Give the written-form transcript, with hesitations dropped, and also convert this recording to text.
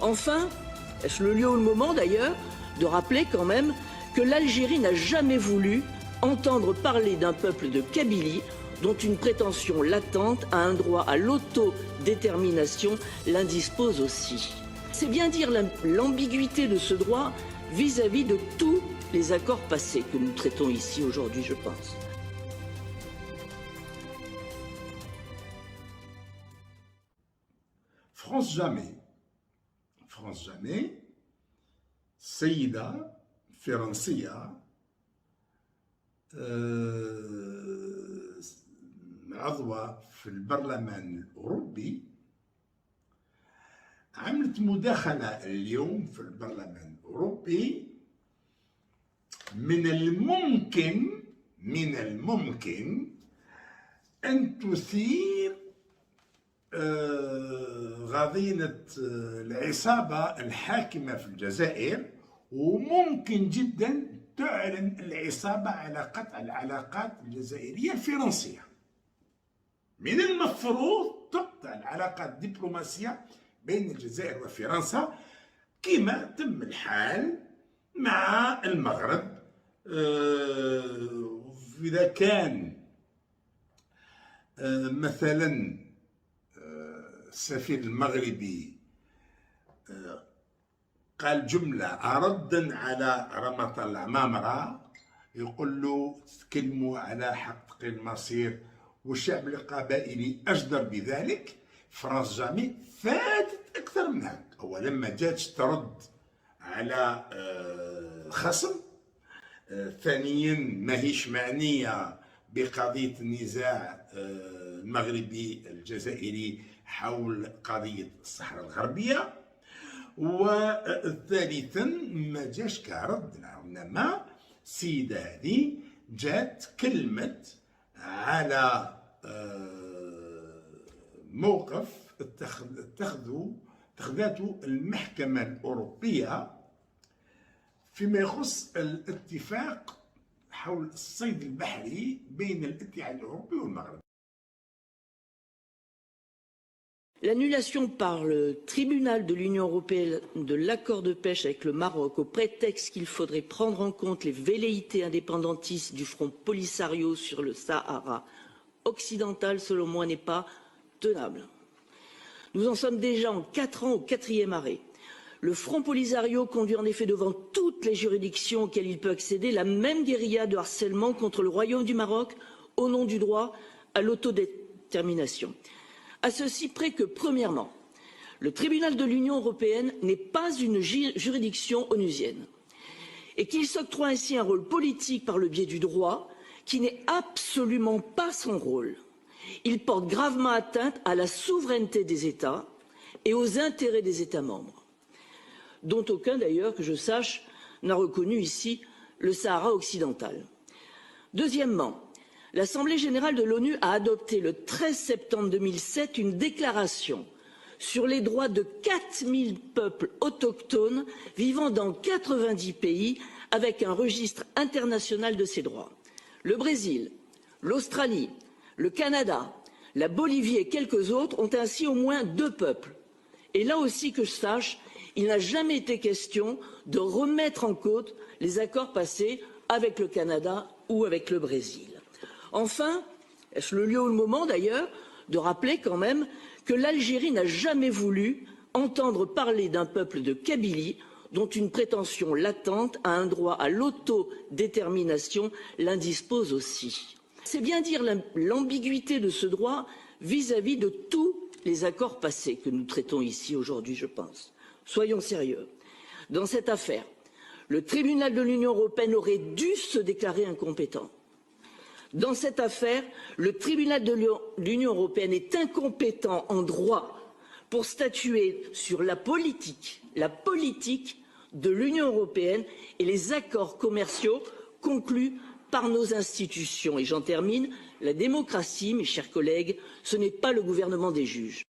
Enfin, est-ce le lieu ou le moment d'ailleurs de rappeler quand même que l'Algérie n'a jamais voulu entendre parler d'un peuple de Kabylie dont une prétention latente à un droit à l'autodétermination l'indispose aussi. C'est bien dire l'ambiguïté de ce droit vis-à-vis de tous les accords passés que nous traitons ici aujourd'hui, je pense. France jamais, سيدة فرنسية عضوة في البرلمان الأوروبي عملت مداخلة اليوم في البرلمان الأوروبي من الممكن أن تثير غضينة العصابة الحاكمة في الجزائر، وممكن جدا تعلن العصابة على قطع العلاقات الجزائرية الفرنسية. من المفروض تقطع العلاقات الدبلوماسية بين الجزائر وفرنسا كما تم الحال مع المغرب. إذا كان مثلا السفير المغربي قال جملة ردا على رمضان العمامرة، يقول له تكلموا على حق المصير والشعب القبائلي أجدر بذلك. فرانس جامي فاتت أكثر من هيك. أولا ما جاتش ترد على خصم، ثانيا ماهيش معنية بقضية النزاع المغربي الجزائري حول قضية الصحراء الغربية، وثالثا ما جاش كرد، انما السيدة هذه جات تكلمت على موقف اتخذته المحكمة الأوروبية فيما يخص الاتفاق حول الصيد البحري بين الاتحاد الأوروبي والمغرب. L'annulation par le tribunal de l'Union européenne de l'accord de pêche avec le Maroc au prétexte qu'il faudrait prendre en compte les velléités indépendantistes du Front Polisario sur le Sahara occidental, selon moi, n'est pas tenable. Nous en sommes déjà en 4 ans au 4e arrêt. Le Front Polisario conduit en effet devant toutes les juridictions auxquelles il peut accéder la même guérilla de harcèlement contre le Royaume du Maroc au nom du droit à l'autodétermination. À ceci près que, premièrement, le tribunal de l'Union européenne n'est pas une juridiction onusienne et qu'il s'octroie ainsi un rôle politique par le biais du droit qui n'est absolument pas son rôle. Il porte gravement atteinte à la souveraineté des États et aux intérêts des États membres, dont aucun d'ailleurs, que je sache, n'a reconnu ici le Sahara occidental. Deuxièmement, l'Assemblée générale de l'ONU a adopté le 13 septembre 2007 une déclaration sur les droits de 4000 peuples autochtones vivant dans 90 pays avec un registre international de ces droits. Le Brésil, l'Australie, le Canada, la Bolivie et quelques autres ont ainsi au moins 2 peuples. Et là aussi, que je sache, il n'a jamais été question de remettre en cause les accords passés avec le Canada ou avec le Brésil. Enfin, est-ce le lieu ou le moment d'ailleurs de rappeler quand même que l'Algérie n'a jamais voulu entendre parler d'un peuple de Kabylie dont une prétention latente à un droit à l'autodétermination l'indispose aussi. C'est bien dire l'ambiguïté de ce droit vis-à-vis de tous les accords passés que nous traitons ici aujourd'hui, je pense. Soyons sérieux. Dans cette affaire, le tribunal de l'Union européenne aurait dû se déclarer incompétent. Dans cette affaire, le tribunal de l'Union européenne est incompétent en droit pour statuer sur la politique de l'Union européenne et les accords commerciaux conclus par nos institutions. Et j'en termine, la démocratie, mes chers collègues, ce n'est pas le gouvernement des juges.